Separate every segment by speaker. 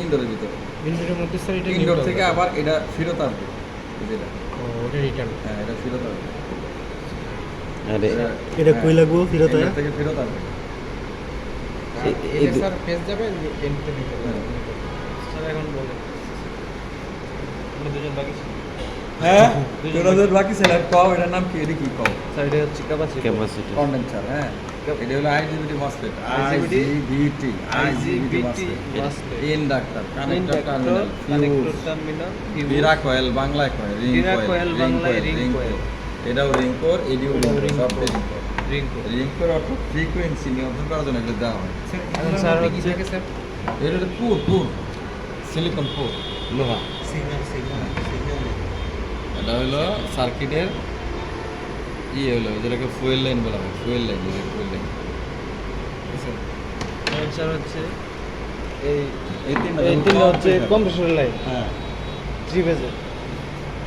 Speaker 1: ইনডোরের ভিতরে
Speaker 2: ইনডোরের মধ্যে স্যার এটা
Speaker 1: ইনডোর থেকে আবার এটা ফেরত আসবে যেটা
Speaker 2: ওটা রিটার্ন।
Speaker 1: হ্যাঁ এটা ফেরত আসবে
Speaker 3: আরে
Speaker 4: এটা কই লাগবো ফেরত হয়
Speaker 1: ইনডোর থেকে ফেরত আসবে
Speaker 2: এটা স্যার পেজ যাবে এন্ট্রি দিতে হবে।
Speaker 1: হ্যাঁ।
Speaker 2: স্যার এখন বলে আমরা দুজন বাকি ছিল।
Speaker 1: হ্যাঁ তোরাদের বাকি সেলার কও এটার নাম কি এটা কি কও
Speaker 2: স্যার এটা হচ্ছে ক্যাপাসিটি।
Speaker 3: ক্যাপাসিটি
Speaker 1: কন্ডেন্সার হ্যাঁ এটা হলো IGBT MOSFET IGBT MOSFET inductor connector terminal
Speaker 2: connector terminal
Speaker 1: বিরা কয়েল বাংলায় কয়েল রিং
Speaker 2: বিরা
Speaker 1: কয়েল
Speaker 2: কয়েল বাংলায় রিং কয়েল।
Speaker 1: এটাও রিং কোর এডিও রিং সব ring core
Speaker 2: ring
Speaker 1: ring core অর্থ ফ্রিকোয়েন্সি নিয়ন্ত্রণ করার জন্য এগুলো দেওয়া হয়
Speaker 2: স্যার হচ্ছে স্যার
Speaker 1: এটা হলো পুর সিলিকন পুর লোহা
Speaker 4: সিগন্যাল
Speaker 1: এটা হলো সার্কিটের হলো যেটাকে ফুয়েল লাইন বলা হয় ফুয়েল লাইন
Speaker 2: স্যার হচ্ছে এই
Speaker 1: এই তিনটা
Speaker 2: এই তিনটা হচ্ছে কম্প্রেসর লাইন
Speaker 1: হ্যাঁ
Speaker 2: 3 ফেজের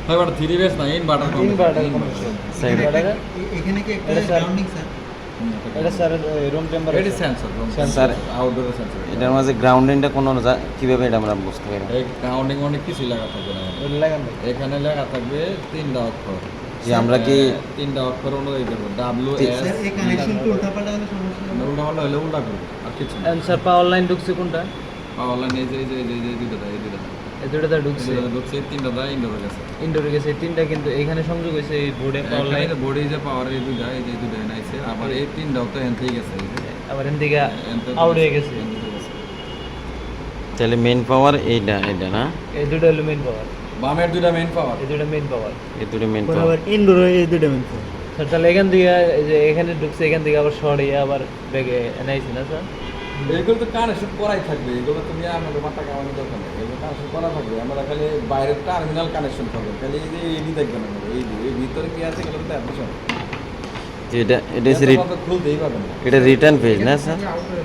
Speaker 1: হয় বাট 3 বেস না ইনভার্টার
Speaker 2: ইনভার্টার কম্প্রেসর।
Speaker 3: Side-
Speaker 4: এখানে কি একটা
Speaker 2: এটা স্যার-
Speaker 4: গ্রাউন্ডিং স্যার
Speaker 2: এটা স্যার রুম টেম্পারেচার।
Speaker 1: এটা সেন্সর
Speaker 3: স্যার,
Speaker 1: আউটডোর সেন্সর
Speaker 3: এটার মাঝে গ্রাউন্ডিংটা কোনো কিভাবে এটা আমরা বুঝতে পারি
Speaker 1: এই গ্রাউন্ডিং অনেক কিছু লাগা থাকবে না
Speaker 2: ওটা লাগান না।
Speaker 1: এখানে লেখা থাকবে তিনটা অক্ষর
Speaker 3: যে আমরা কি
Speaker 1: তিনটা অক্ষর অনুযায়ী দেবো ডাব্লিউ এস
Speaker 4: স্যার এই কানেকশনটা উল্টাপাল্টা হলে সমস্যা হবে
Speaker 1: উল্টা হলে উল্টা করবো আর কিছু না
Speaker 2: স্যার পাওয়ার লাইন ঢুকছে কোনটা?
Speaker 1: অনলাইন এই যে দুটোটা
Speaker 2: এই দুটোটা ঢুকছে
Speaker 1: ঢুকছে তিনটা দা ইনডোর গেছে
Speaker 2: ইনডোরে গেছে। এই তিনটা কিন্তু এখানে সংযোগ হয়েছে এই বোর্ডে পাওয়ার লাইন।
Speaker 1: এখানে বডি যে পাওয়ার এই দুটো এনাইছে আবার এই তিনটাও তো এনতেই গেছে এই যে।
Speaker 2: আবার এন দিকে
Speaker 1: এনতে তো
Speaker 2: আউট হয়ে গেছে।
Speaker 1: এনতে তো গেছে।
Speaker 3: তাহলে মেইন পাওয়ার এইটা না
Speaker 2: এই দুটো হলো মেইন পাওয়ার।
Speaker 1: বামের দুটা মেইন পাওয়ার
Speaker 2: এই দুটো মেইন পাওয়ার।
Speaker 3: এই দুটো মেইন
Speaker 4: পরে
Speaker 3: পাওয়ার
Speaker 4: আবার ইনডোর এই দুটো মেন
Speaker 2: স্যার তাহলে এখান থেকে এই যে এখানে ঢুকছে এখান থেকে আবার সরিয়ে আবার ব্যাগে এনাইছে না স্যার?
Speaker 1: এগুলো তো কানেকশন করাই থাকবে এগুলো তুমি আমাদের মাথা কামানোর দরকার নেই এগুলো কানেকশন করা থাকবে আমরা খালি বাইরের টার্মিনাল কানেকশন করবো খালি এই যে এডি দেখবে না এই ভিতরে কি আছে এগুলো তো অ্যাপ্লিকেশন
Speaker 3: এটা এটা হচ্ছে
Speaker 1: খুলতেই পারবেন না
Speaker 3: এটা রিটার্ন পেজ না স্যার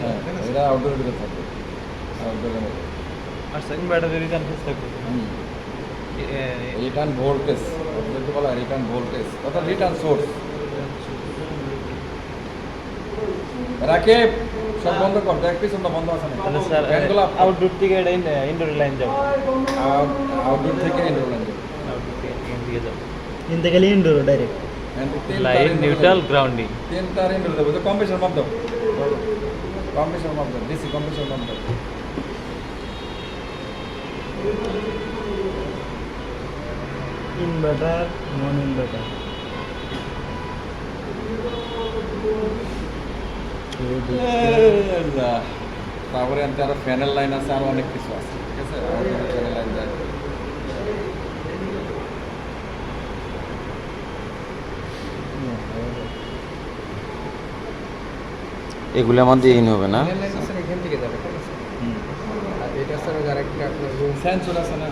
Speaker 1: হ্যাঁ এটা আউটডোরের ভিতরে থাকবে আউটডোরের মধ্যে
Speaker 2: আর সেকেন্ড ব্যাটারি রিটার্ন ফেস থাকবে।
Speaker 1: রিটার্ন ভোল্টেজ ওটাকে বলা হয় রিটার্ন ভোল্টেজ অর্থাৎ রিটার্ন সোর্স রাকে সব বন্ধ কর দেখ পিছনটা বন্ধ আছে না
Speaker 2: তাহলে স্যার
Speaker 1: ফ্যানগুলো
Speaker 2: আউটডোর থেকে এটা ইনডোর লাইন যাবে।
Speaker 1: আউটডোর থেকে ইনডোর লাইন
Speaker 2: আউটডোর থেকে এখান থেকে যাবে।
Speaker 4: ইনতে গেলে indoor direct
Speaker 2: line neutral grounding.
Speaker 1: তিন তার ইনডোর দেবো তো কম্প্রেসর মাপ দাও কম্প্রেসর মাপ দাও ডিসি কম্প্রেসর মাপ দাও
Speaker 4: ইনভার্টার নন ইনভার্টার
Speaker 1: তারপরে আনতে আরো ফ্যানের লাইন আছে আরো অনেক কিছু আছে ঠিক আছে ফ্যানের লাইন যায়
Speaker 3: এগুলো আমাদের ইন হবে না
Speaker 2: এখান থেকে যাবে আর এটা স্যার ডাইরেক্ট আপনার রুম
Speaker 1: সেন্সর আছে না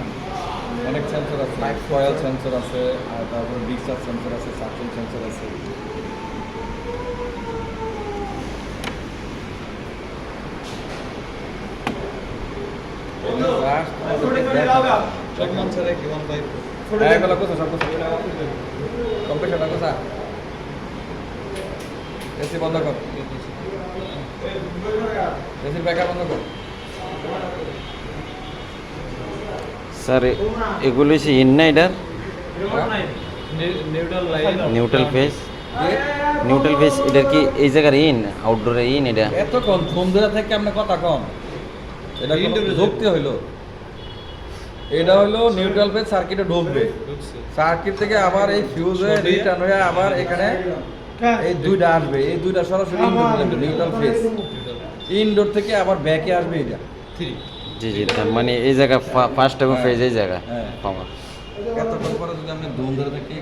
Speaker 1: অনেক সেন্সর আছে কয়েল সেন্সর আছে আর তারপর ডিসচার্জ সেন্সর আছে সাকশন সেন্সর আছে
Speaker 2: সম্মান স্যার কি 1/4
Speaker 1: এগুলো কোথায় সব কোথায় কম্পিউটারটা কোথায় এসি বন্ধ কর এসির ব্যাকআপ বন্ধ কর
Speaker 3: স্যার এগুলো হচ্ছে ইন না এটার
Speaker 2: neutral line
Speaker 3: neutral page neutral page এটার কি এই জায়গার ইন আউটডোরে ইন এটা
Speaker 1: এতক্ষণ ফোন ধরে থেকে আপনার কথা কম এটা ঢুকতে হইলো এটা হলো নিউট্রাল পেজ সার্কিটে ঢুকবে সার্কিট থেকে আবার এই ফিউজ হয়ে রিটার্ন হয়ে আবার এখানে এই দুইটা আসবে এই দুইটা সরাসরি নিউট্রাল পেজ ইনডোর থেকে আবার ব্যাকে আসবে এটা
Speaker 3: জি জি তার মানে এই জায়গা ফার্স্ট এবং পেজ এই জায়গা
Speaker 1: হ্যাঁ।
Speaker 3: পাওয়ার
Speaker 1: এতক্ষণ পরে যদি আপনি ধুম ধরে থাকি